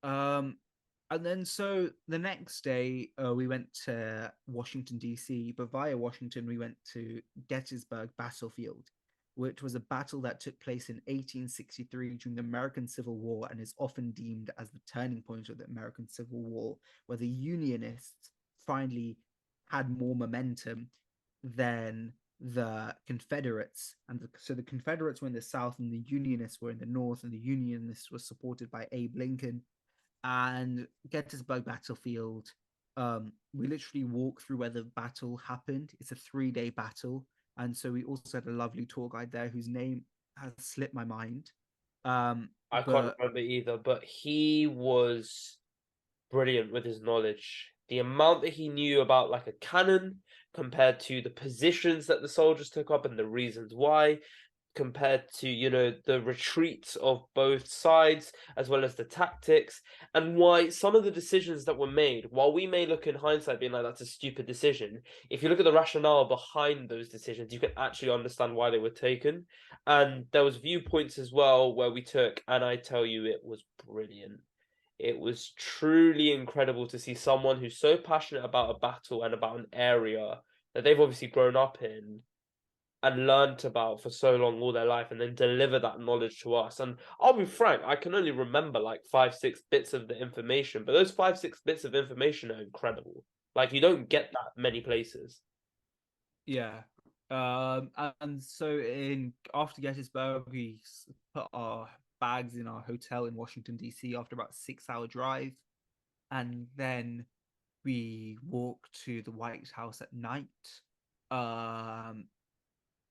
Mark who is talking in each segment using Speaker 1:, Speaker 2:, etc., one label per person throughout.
Speaker 1: Um, and then so the next day, we went to Washington D.C., but via Washington we went to Gettysburg Battlefield, which was a battle that took place in 1863 during the American Civil War and is often deemed as the turning point of the American Civil War, where the Unionists finally had more momentum than the Confederates. So the Confederates were in the South and the Unionists were in the North, and the Unionists were supported by Abe Lincoln. And Gettysburg Battlefield, we literally walk through where the battle happened. It's a 3-day battle. And so we also had a lovely tour guide there whose name has slipped my mind.
Speaker 2: I can't
Speaker 1: But
Speaker 2: remember either, but he was brilliant with his knowledge. The amount that he knew about like a cannon compared to the positions that the soldiers took up and the reasons why, compared to, the retreats of both sides, as well as the tactics, and why some of the decisions that were made, while we may look in hindsight being like, that's a stupid decision, if you look at the rationale behind those decisions, you can actually understand why they were taken. And there was viewpoints as well where we took, and I tell you, it was brilliant. It was truly incredible to see someone who's so passionate about a battle and about an area that they've obviously grown up in and learnt about for so long all their life, and then deliver that knowledge to us. And I'll be frank, I can only remember like 5, 6 bits of the information, but those 5, 6 bits of information are incredible. Like, you don't get that many places.
Speaker 1: yeah. And so in after Gettysburg, we put our bags in our hotel in Washington D.C. after about a 6-hour drive, and then we walked to the White House at night. Um,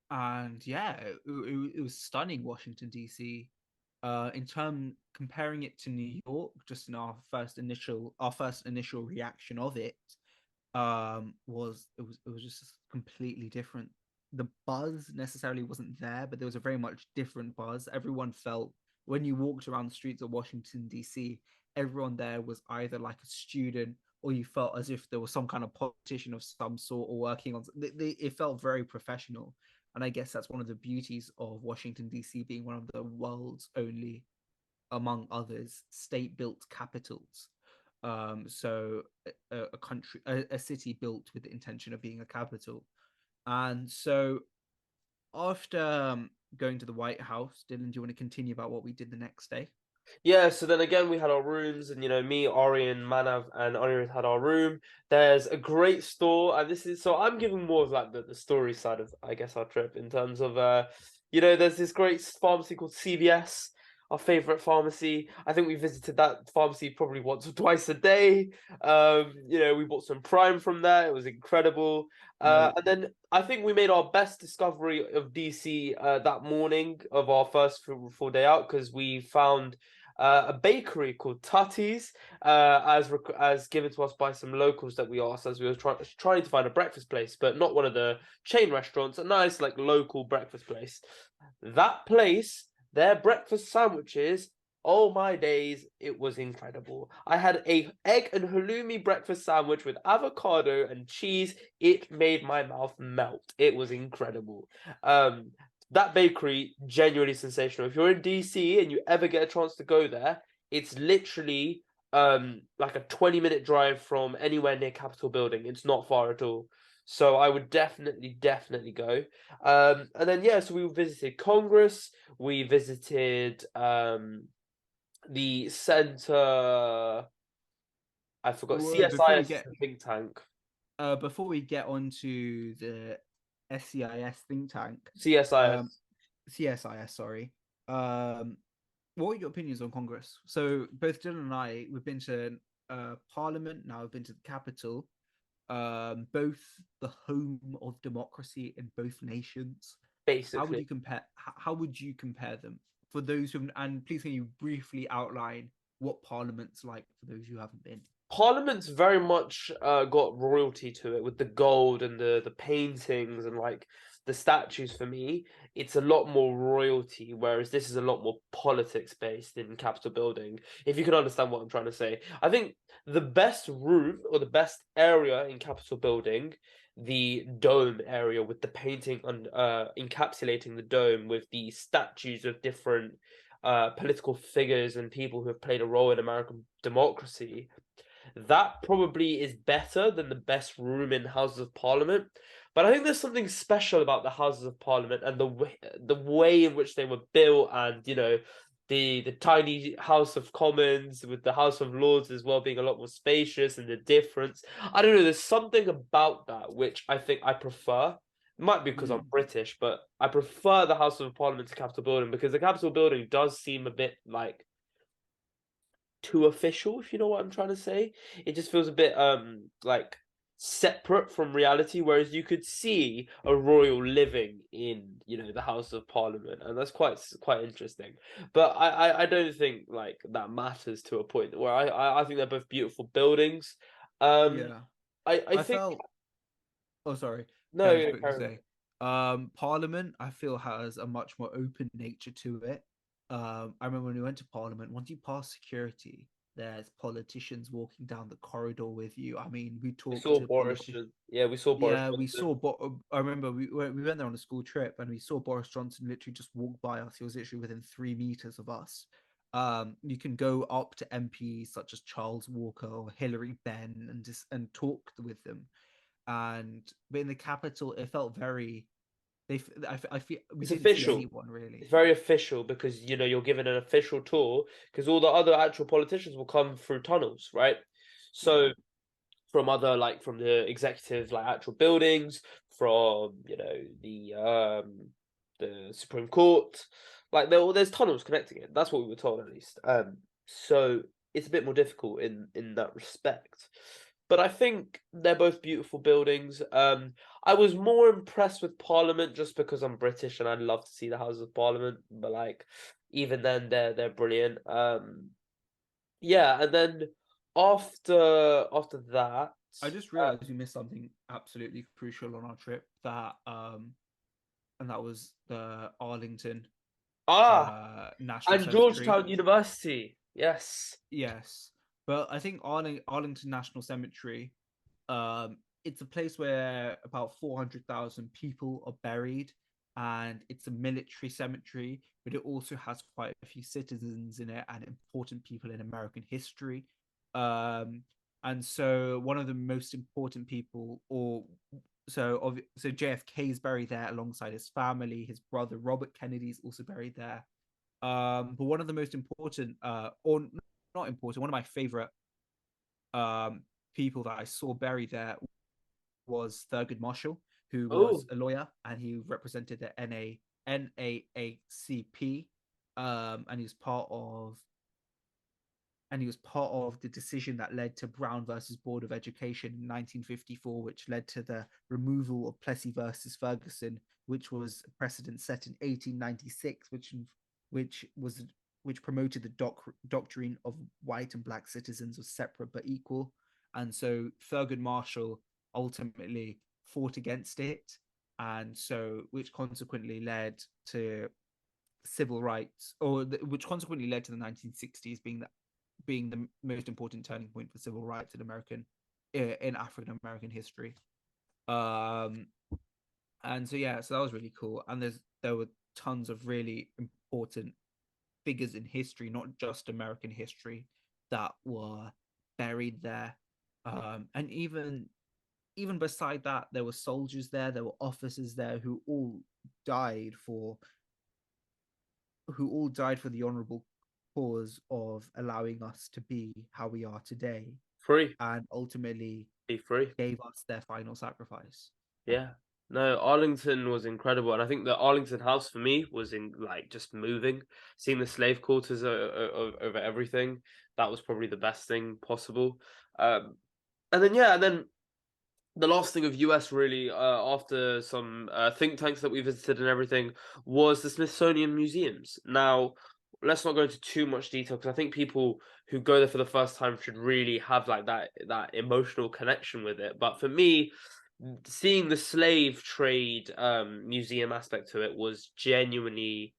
Speaker 1: and yeah, it was stunning, Washington D.C. In term comparing it to New York, just in our first initial reaction of it, was just completely different. The buzz necessarily wasn't there, but there was a very much different buzz. Everyone felt when you walked around the streets of Washington D.C., everyone there was either like a student or you felt as if there was some kind of politician of some sort or working on. It felt very professional, and I guess that's one of the beauties of Washington D.C. being one of the world's only, among others, state-built capitals. So a country, a city built with the intention of being a capital. And so after going to the White House, Dylan, do you want to continue about what we did the next day?
Speaker 2: Yeah, so then again, we had our rooms, and me, Orion, Manav, and Aniruddh had our room. There's a great store, and this is so I'm giving more of like the story side of, I guess, our trip in terms of there's this great pharmacy called CVS, our favorite pharmacy. I think we visited that pharmacy probably once or twice a day. We bought some Prime from there. It was incredible.
Speaker 1: No.
Speaker 2: And then I think we made our best discovery of DC that morning of our first full day out, because we found a bakery called Tutty's, as given to us by some locals that we asked as we were trying to find a breakfast place, but not one of the chain restaurants, a nice like local breakfast place. That place, their breakfast sandwiches, oh my days, it was incredible. I had a egg and halloumi breakfast sandwich with avocado and cheese. It made my mouth melt. It was incredible. Um, that bakery, genuinely sensational. If you're in DC and you ever get a chance to go there, it's literally like a 20-minute drive from anywhere near Capitol building. It's not far at all. So I would definitely go. And then yeah, so we visited Congress, we visited the center, I forgot,
Speaker 1: Well, before we
Speaker 2: CSIS is
Speaker 1: get
Speaker 2: the think tank.
Speaker 1: before we get on to the SCIS think tank, um,
Speaker 2: CSIS.
Speaker 1: CSIS, sorry. Um, what are your opinions on Congress? So both Dylan and I, we've been to Parliament. Now we've been to the Capitol. Both the home of democracy in both nations. How would
Speaker 2: Basically.
Speaker 1: you compare? How would you compare them for those who? And please, can you briefly outline what Parliament's like for those who haven't been?
Speaker 2: Parliament's very much got royalty to it with the gold and the paintings and like the statues. For me, it's a lot more royalty, whereas this is a lot more politics based in Capitol building. If you can understand what I'm trying to say, I think the best room or the best area in Capitol building, the dome area with the painting and encapsulating the dome with the statues of different political figures and people who have played a role in American democracy, that probably is better than the best room in Houses of Parliament. But I think there's something special about the Houses of Parliament and the way in which they were built, and the tiny House of Commons with the House of Lords as well being a lot more spacious, and the difference. I don't know. There's something about that which I think I prefer. It might be because I'm
Speaker 1: Mm,
Speaker 2: British, but I prefer the House of Parliament to Capitol Building because the Capitol Building does seem a bit like too official, if you know what I'm trying to say. It just feels a bit like separate from reality, whereas you could see a royal living in, the House of Parliament, and that's quite interesting. But I don't think like that matters to a point where I think they're both beautiful buildings. Um
Speaker 1: yeah,
Speaker 2: I
Speaker 1: I
Speaker 2: think
Speaker 1: felt. Oh, sorry.
Speaker 2: no,
Speaker 1: Can I just quickly
Speaker 2: Karen.
Speaker 1: say, Parliament, I feel has a much more open nature to it. I remember when we went to Parliament, once you pass security, there's politicians walking down the corridor with you. I mean, we
Speaker 2: We
Speaker 1: talked
Speaker 2: saw
Speaker 1: to
Speaker 2: Boris.
Speaker 1: politicians.
Speaker 2: Yeah, we saw Boris
Speaker 1: Yeah, we
Speaker 2: Johnson.
Speaker 1: saw. I remember we went there on a school trip, and we saw Boris Johnson literally just walk by us. He was literally within 3 meters of us. You can go up to MPs such as Charles Walker or Hilary Benn and talk with them. But in the capital, it felt very. I feel we
Speaker 2: It's
Speaker 1: didn't see
Speaker 2: official.
Speaker 1: anyone really.
Speaker 2: It's very official because you're given an official tour because all the other actual politicians will come through tunnels, right?
Speaker 1: Yeah,
Speaker 2: So from other like from the executive like actual buildings, from the Supreme Court, like there's tunnels connecting it. That's what we were told at least. So it's a bit more difficult in that respect. But I think they're both beautiful buildings. I was more impressed with Parliament just because I'm British and I'd love to see the Houses of Parliament. But like, even then, they're brilliant. Yeah, and then after that,
Speaker 1: I just
Speaker 2: uh,
Speaker 1: realized we missed something absolutely crucial on our trip. And that was the Arlington
Speaker 2: ah,
Speaker 1: National
Speaker 2: and
Speaker 1: Cemetery.
Speaker 2: Georgetown University. Yes,
Speaker 1: Yes, but I think Arlington National Cemetery, it's a place where about 400,000 people are buried, and it's a military cemetery, but it also has quite a few citizens in it and important people in American history. Um, and so one of the most important people, so JFK is buried there alongside his family. His brother Robert Kennedy is also buried there. But one of the most important, or not important, one of my favorite um, people that I saw buried there was Thurgood Marshall, who was
Speaker 2: oh,
Speaker 1: a lawyer and he represented the NAACP, and he was part of the decision that led to Brown versus Board of Education in 1954, which led to the removal of Plessy versus Ferguson, which was a precedent set in 1896, which was which promoted the doctrine of white and black citizens as separate but equal. And so Thurgood Marshall ultimately fought against it, and so which consequently led to civil rights, which consequently led to the 1960s being the most important turning point for civil rights in African American history. Um, and so yeah, so that was really cool. And there were tons of really important figures in history, not just American history, that were buried there. And even beside that, there were soldiers there, there were officers there died for who all died for the honorable cause of allowing us to be how we are today,
Speaker 2: free,
Speaker 1: and ultimately
Speaker 2: be free.
Speaker 1: gave us their final sacrifice.
Speaker 2: Yeah. No, Arlington was incredible, and I think the Arlington House for me was in like just moving, seeing the slave quarters over everything. That was probably the best thing possible. And then the last thing of US really, after some think tanks that we visited and everything, was the Smithsonian museums. Now, let's not go into too much detail because I think people who go there for the first time should really have like that emotional connection with it. But for me, seeing the slave trade museum aspect to it was genuinely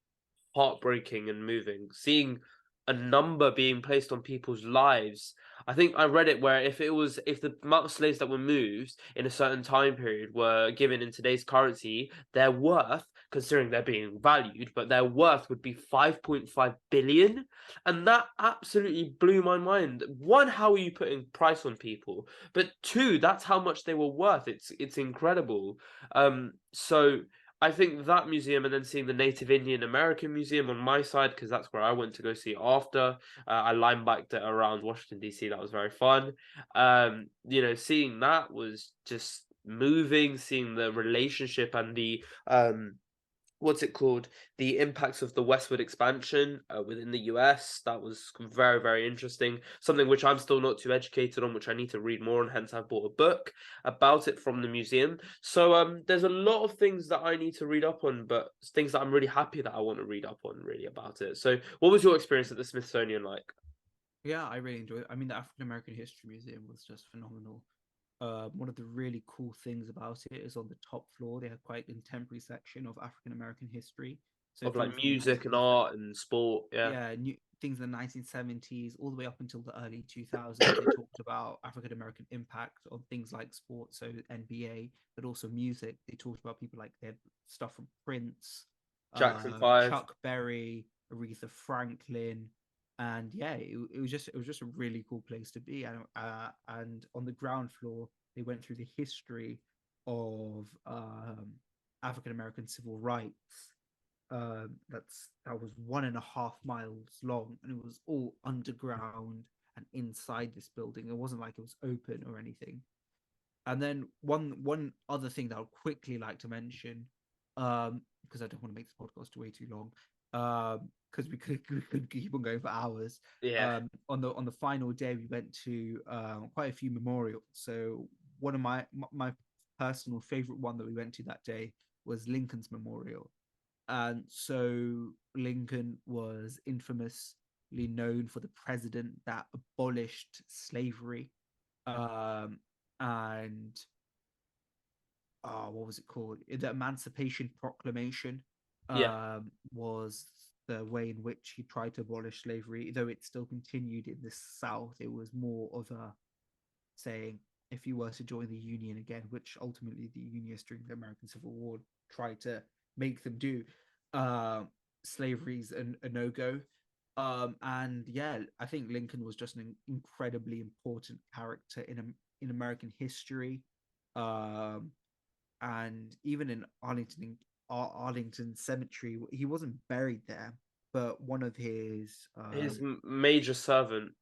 Speaker 2: heartbreaking and moving. Seeing a number being placed on people's lives. I think I read it where if the amount of slaves that were moved in a certain time period were given in today's currency, their worth considering they're being valued, but their worth would be 5.5 billion. And that absolutely blew my mind. One, how are you putting price on people? But two, that's how much they were worth. It's incredible. So I think that museum, and then seeing the Native Indian American Museum on my side, because that's where I went to go see after. I line biked it around Washington D.C. That was very fun. Seeing that was just moving. Seeing the relationship and the what's it called? The impacts of the westward expansion within the US. That was very, very interesting. Something which I'm still not too educated on, which I need to read more on. Hence, I've bought a book about it from the museum. So there's a lot of things that I need to read up on, but things that I'm really happy that I want to read up on really about it. So, what was your experience at the Smithsonian like?
Speaker 1: Yeah, I really enjoyed it. I mean, the African American History Museum was just phenomenal. One of the really cool things about it is on the top floor they have quite a contemporary section of African American history. So
Speaker 2: Of
Speaker 1: things
Speaker 2: like
Speaker 1: in the
Speaker 2: music and
Speaker 1: 19
Speaker 2: art and sport, yeah.
Speaker 1: yeah, new things in the 1970s all the way up until the early 2000s. They talked about African American impact on things like sports, so NBA, but also music. They talked about people like their stuff from Prince,
Speaker 2: Jackson 5.
Speaker 1: Chuck Berry, Aretha Franklin, and yeah, it was just a really cool place to be. And on the ground floor, they went through the history of African American civil rights. That was 1.5 miles long, and it was all underground and inside this building. It wasn't like it was open or anything. And then one other thing that I would quickly like to mention, because I don't want to make this podcast way too long, because we could keep on going for hours.
Speaker 2: Yeah.
Speaker 1: On the final day, we went to quite a few memorials. So one of my personal favorite one that we went to that day was Lincoln's Memorial. And so Lincoln was infamously known for the president that abolished slavery. And what was it called? The Emancipation Proclamation
Speaker 2: Yeah.
Speaker 1: was the way in which he tried to abolish slavery, though it still continued in the South. It was more of a saying if you were to join the Union again, which ultimately the Unionists during the American Civil War tried to make them do, uh, slavery's a no go. And yeah, I think Lincoln was just an incredibly important character in American history. Um, and even in Arlington Cemetery, he wasn't buried there, but one of his
Speaker 2: His major servant.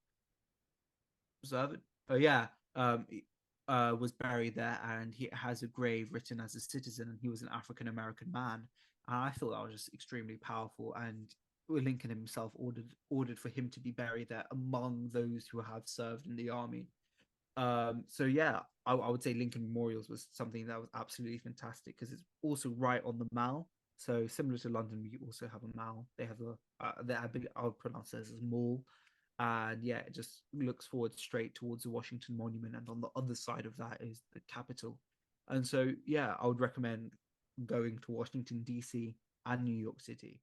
Speaker 1: servant, oh yeah, was buried there, and he has a grave written as a citizen, and he was an African American man. And I thought that was just extremely powerful. And Lincoln himself ordered for him to be buried there among those who have served in the army. So yeah, I would say Lincoln Memorials was something that was absolutely fantastic because it's also right on the Mall. So similar to London, we also have a mall. They have I would pronounce it as a mall, and yeah, it just looks forward straight towards the Washington Monument, and on the other side of that is the Capitol. And so yeah, I would recommend going to Washington D.C. and New York City.